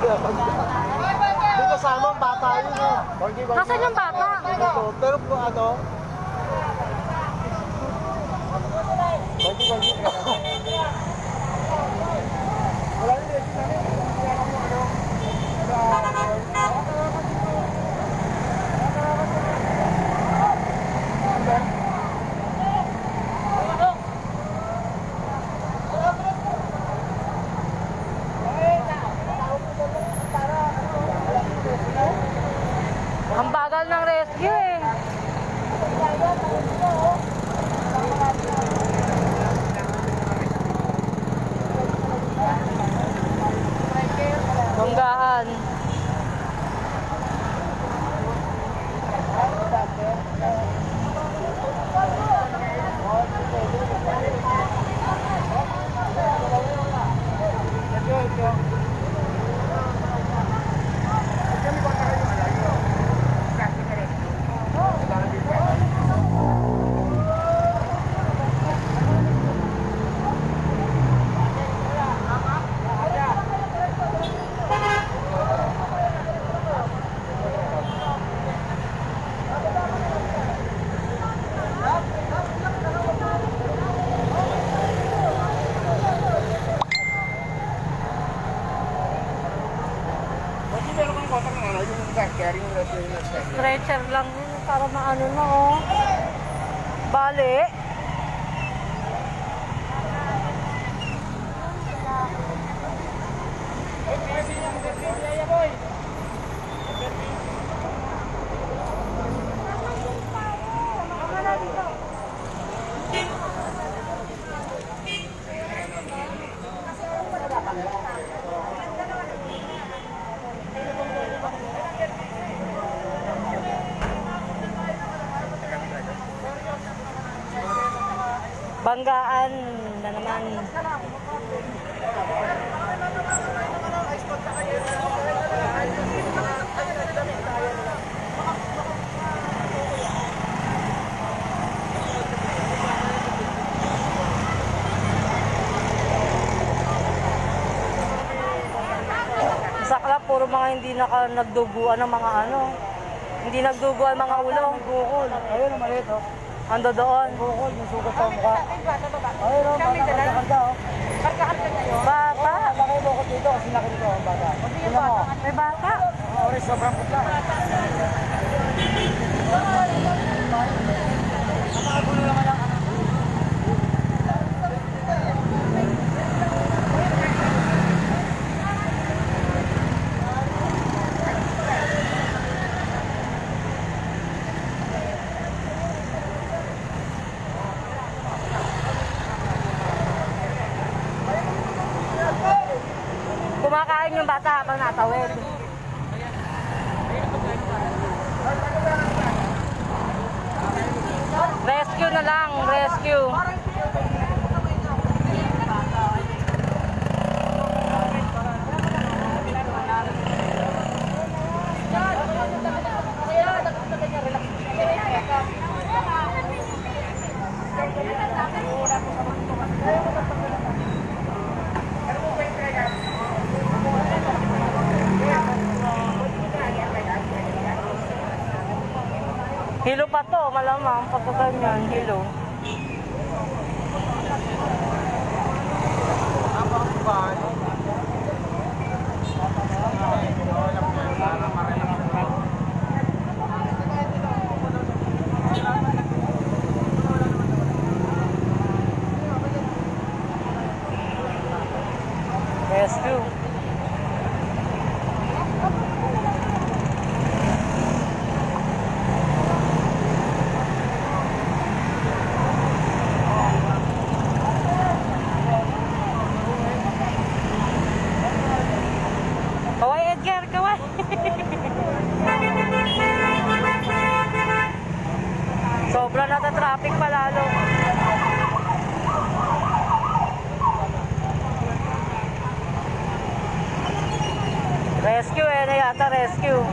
Hindi kasama ang bata yun eh. Nasaan yung bata? Pero kung ano, bagi-bagi ka na. Wala rin eh. Ang bagal ng rescue eh. Banggaan. Stretcher lang yun para maano na oh. Bali. Banggaan na naman. Sakla, puro mga hindi nagduguan ng mga ano. Hindi nagduguan mga ulo. Bukol. Ayun ang maliit oh. Ando doon. Bukol, yung sugat sa mukha. Ayun oh, bata-kanda oh. Karga-karga na yun. Bata? Laki bukol dito kasi laki dito ang bata. Tingnan mo. May bata? Oris, sobrang putla. Nakagulo naman ang kumakain yung bata habang natawid. Rescue na lang, rescue. Hilo pa to, malamang pagka ganyan, hilo. Rescue. Kaway Edgar, kaway. Sobra na sa traffic pa lalo. Rescue na yata, rescue.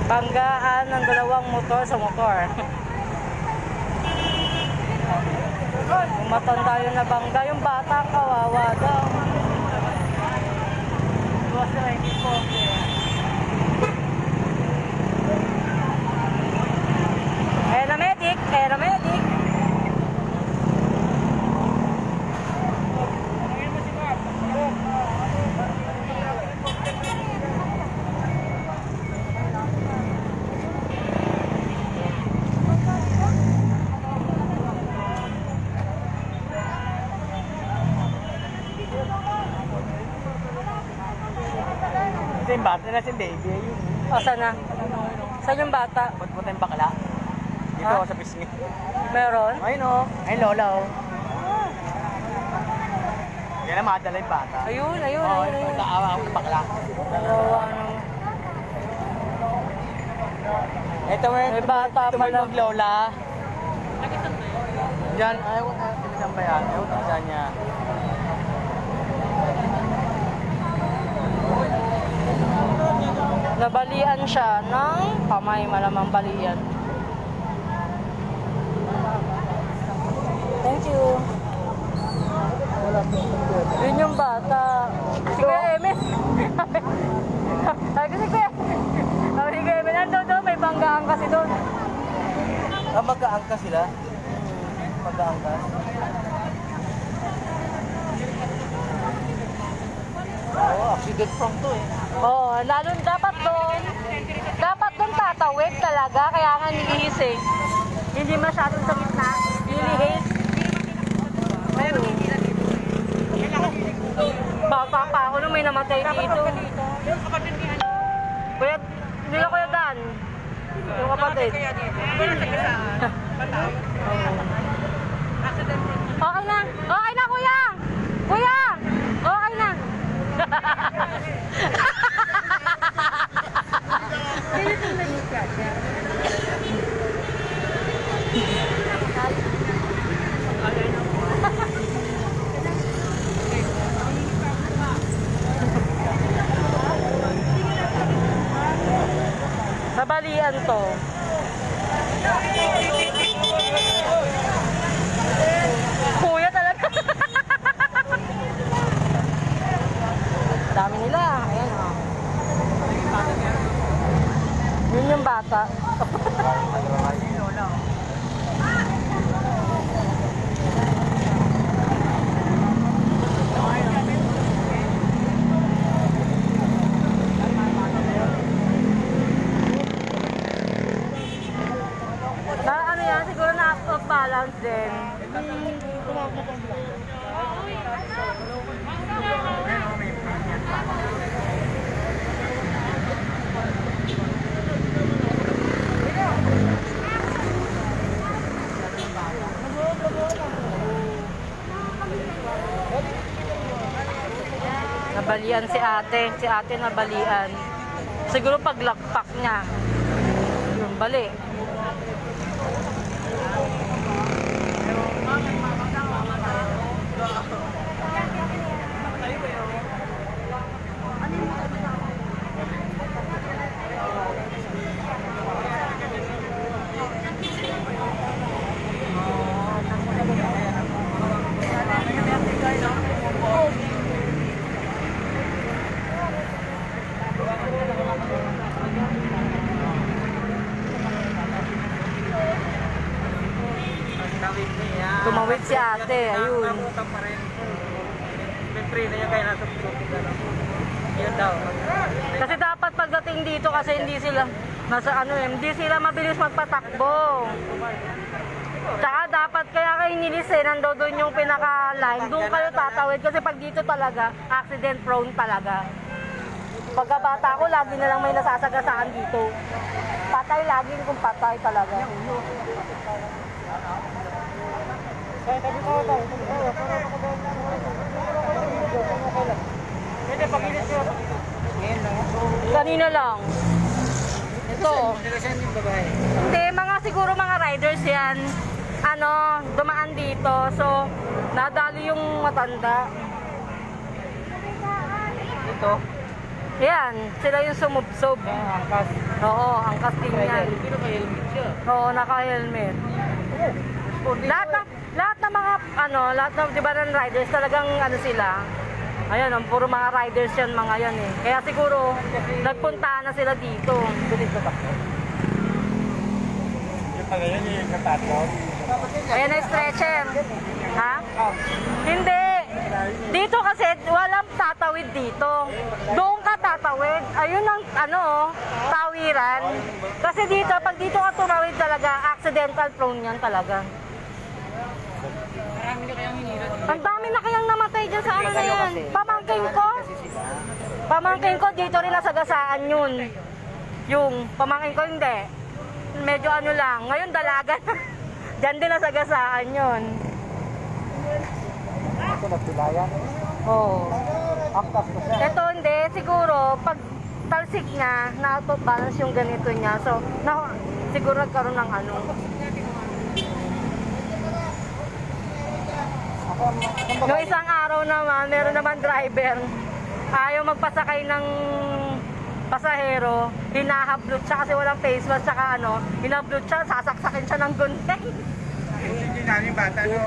Banggaan ng dalawang motor sa motor. Yung matanda yung nabangga, yung bata kawawa daw. Aerometic, aerometic. Ito yung bata na si baby. Ayun. O, saan na? Saan yung bata? Punta yung bakla. Dito Ha? ako sa pisngi. Meron? Ayun o. Ay lola o. Yan na madala yung bata. Ayun, ayun, Oo, ayun. ayun. naawa ako ng bakla. Kawawa naman. Ito May bata pala. tumulog lola. Diyan, ayaw ko saan ba yan? Ayaw ko saan niya. Nabalian siya ng kamay, malamang balian. Thank you. Yun yung bata. Si Kuya Eme. Sabi ko si Kuya. Sabi si Kuya Eme, nandun doon, may banggaan kasi doon. Ah, magkaangka sila? Magkaangka? Oo, accident prone to eh. Oo, lalo dapat doon tatawid talaga, kaya nga nilihis eh. Hindi masyadong sa gitna, nilihis. Bata pa ako nung may namatay dito. Kuya, hindi na Kuya Dan. Yung kapatid. Okay na. Okay na, Kuya! Kuya! Okay na. Nabalian to. Kuya talaga. Dami nila. Ayan o. Yun yung bata. Na ano yan, siguro na out of balance din. Nabalian si ate nabalian. Siguro paglakpak niya. Yung bali. Tumawid si ate, ayun. Nakutang pa rin. May free na yan kaya nasa puso. Yun daw. Kasi dapat pagdating dito kasi hindi sila hindi sila mabilis magpatakbo. Tsaka dapat kaya kayo nilis nandoon yung pinaka-line. Doon kayo tatawid kasi pag dito talaga, accident prone talaga. Pagkabata ko, lagi na lang may nasasagasaan dito. Patay lagi kung patay talaga. Kanina lang. Ito. Hindi, siguro mga riders yan. Dumaan dito. So, nadali yung matanda. Ito. Yan, sila yung sumubsob. Angkas. Oo, angkas din yan. Pero may helmet siya. Oo, naka-helmet. Lahat ng Lahat ng mga, lahat ng, di ba, ng riders, talagang, sila. Ayun, puro mga riders yan, mga yan eh. Kaya siguro, nagpuntahan na sila dito. Yung pag yun, yung katatlo. Ayan na stretcher. Ha? Hindi. Dito kasi walang tatawid dito. Doon ka tatawid. Ayun ang tawiran. Kasi dito, pag dito ka tumawid talaga, accidental prone yan talaga. Ang dami na kayang namatay dyan sa na yan. Pamangkin ko dito rin nasagasaan yun. Yung pamangkin ko hindi. Medyo lang. Ngayon dalaga na. Diyan din nasagasaan yun. Ito nagpilayan. Oo. Aktas ko siya. Ito hindi. Siguro, pag talsik niya, na-balance yung ganito niya. So, siguro nagkaroon ng Yung isang araw naman, meron naman driver. Ayaw magpasakay ng pasahero. Hinahablot siya kasi walang face mask. Tsaka hinablot siya, sasaksakin siya ng gunting. Hindi namin bata, no?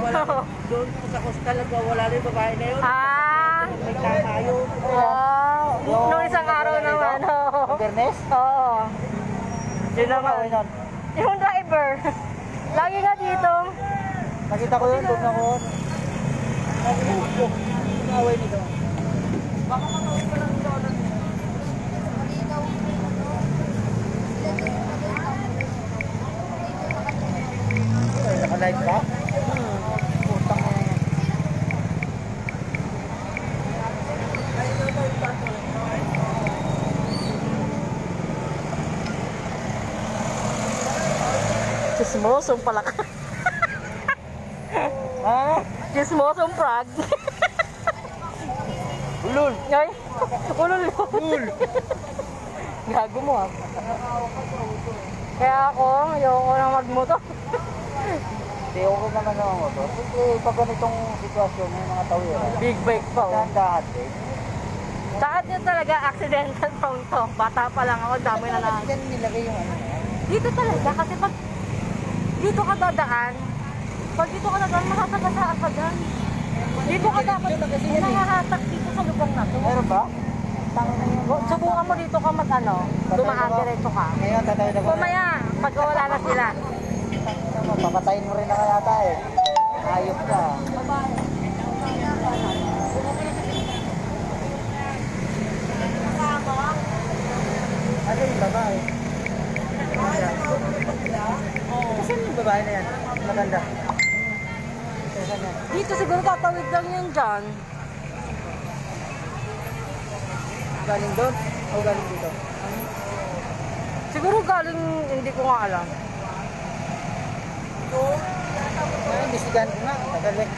Doon sa coastal, wala rin babae na yun. May tama yun. Nung isang araw naman. Fairness? Oo. Yun naman. Yung driver. Lagi nga dito. Nakita ko yun, doon ako. Naway nito. Baka matawid ko lang dito. Naka-live ka? Putang na yan. Chismosong pala ka. Chismosong prag. Ulul! Ay, ulul. Gago mo ha. Kaya ako, ayoko nang magmoto. Hindi, okay naman ang motor. Kasi pag ganitong sitwasyon, may mga tawiran. Big bike pa oh. Dahan-dahan eh. Saka din talaga accidental prone to. Bata pa lang ako, dami na lang. Diyan nilagay yung Dito talaga, kasi pag dito ka dadaan, masasagasaan ka dyan. Dito ka dapat, nangahatak dito sa lugar na to. Meron ba? Subukan mo dito ka dumaan diretso ka. Ngayon, tatawid ako. Pumaya, pag wala na sila. Papatayin mo rin na kaya tayo. Ayok ka. Ano yung babae? Kasi yung babae na yan? Maganda. Dito siguro tatawid lang yan dyan. Galing doon? O galing dito? Siguro galing, hindi ko nga alam. Ngayon, bisigan ko nga. Tagal eh.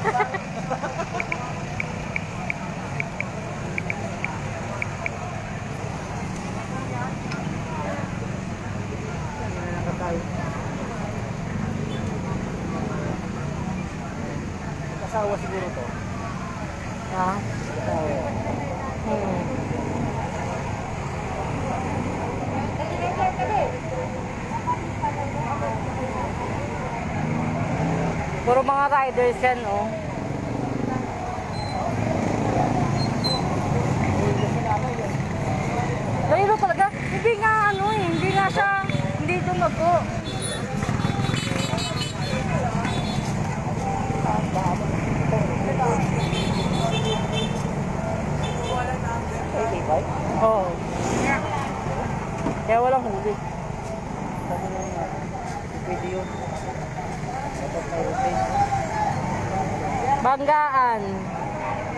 Kasawa siguro to. Ha? Kasawa. Puro mga riders yan, oh. Dahil talaga, hindi nga hindi nga siya, hindi dumago. Oo. Kaya walang huli. Pwede yun. Banggaan.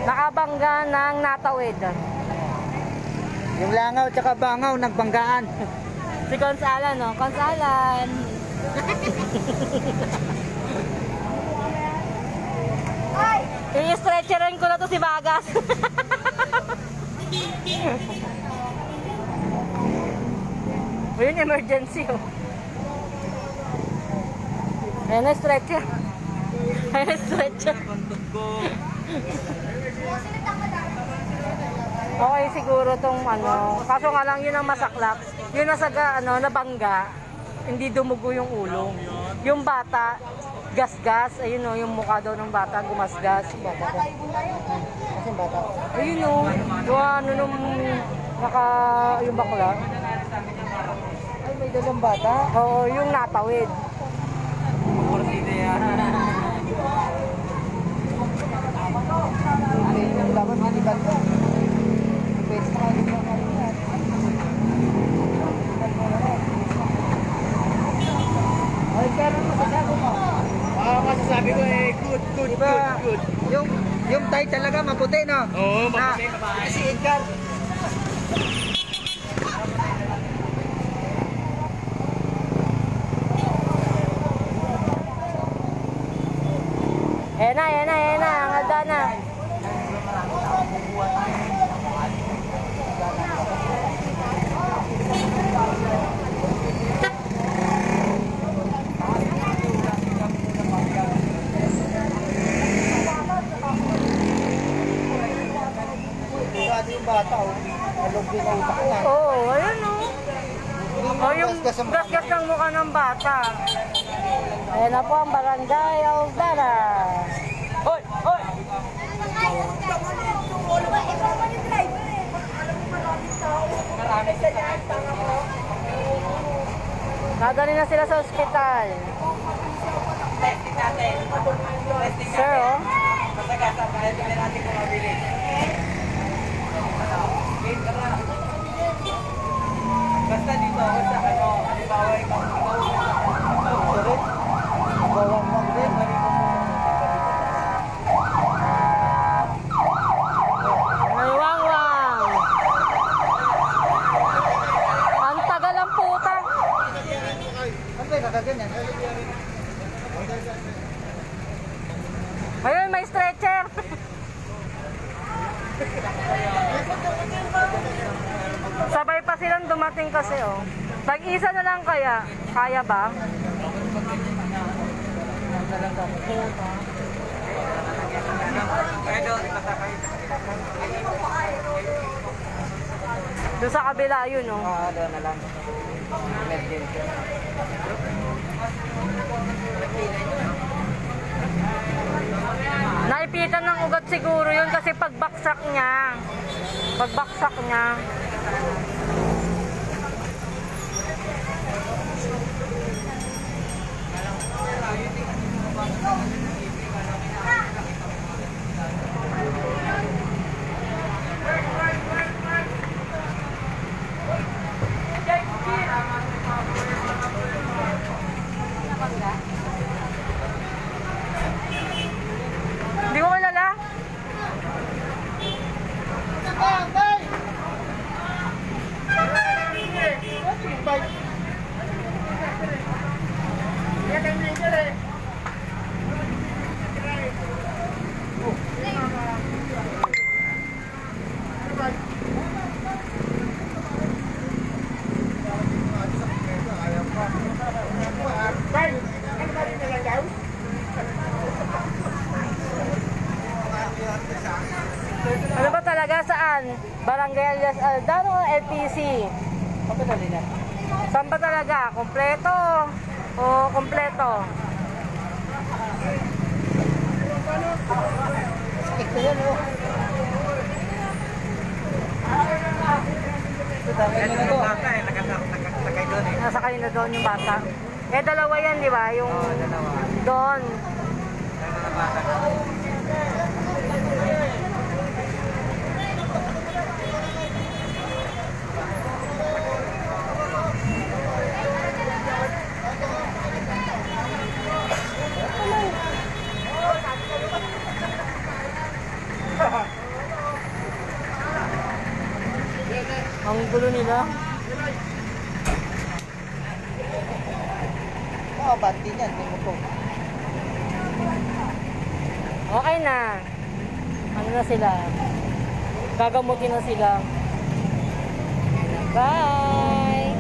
Nakabangga ng natawid. Yung langaw tsaka bangaw nagbanggaan. Si Consalan, no? Consalan. I-stretcherin ko na to si Bagas. Yun, emergency, oh. Ayan na, stretcher. Ayan na, stretcher. Okay, siguro tong kaso nga lang yun ang masaklap. Yun nasaga, nabangga. Hindi dumugo yung ulo. Yung bata, gas-gas. Ayun o, yung mukha daw ng bata gumasgas. Bata ko. Kasi bata ko. Ayun o, yung ano nung yung bakla. Ay, may dalang bata. Oo, yung natawid. Portida yan. Yung laman, hindi banda. Pwede na kayo na kayo yan. Ay, pero masasabi mo? Masasabi ko good, diba, good. Yung tie talaga maputi, no? Oo, maputi. Kasi Edgar. Ayan na, ang handa na. Yung bata, alog din ang utak niya. Oo, ayun o. O yung gas-gas ng mukha ng bata. Ayan na po ang Barangay Aldara. Hoy! Hoy! Nadali na sila sa ospital. Testing natin. Sir, oh. Masagasa, kaya tingnan natin kung mabilis. Basta dito, basta ano, halimbawa ikaw bawang lang din. May wang-wang. Ang tagal ang puta. Ano ba yung nakaganyan? Ayun, may stretcher. Sabay pa silang dumating kasi, oh. Tag-isa na lang kaya. Kaya ba? Doon sa kabila, yun, oh. Doon na lang. Emergency. Naipitan ng ugat siguro yun kasi pagbaksak niya. Pagbaksak niya. Hindi ko kilala. Ano ba talaga saan? Barangay Alias Aldaro o LPC? Saan ba talaga? Kompleto o kompleto? Ito yan, oh. Nakasakay doon eh. Nasakay na doon yung bata. Eh, dalawa yan, di ba? Yung Dalawa. doon. Dalawa bata. Ang gulo nila. Oo, ba't din yan? Tingnan ko. Okay na. Ano na sila? Gagamutin na sila. Bye!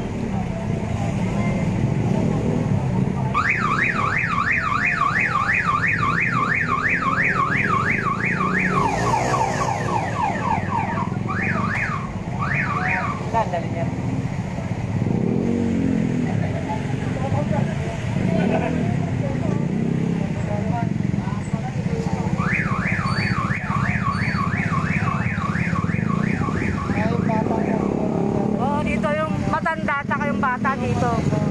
Dali niya. bata dito.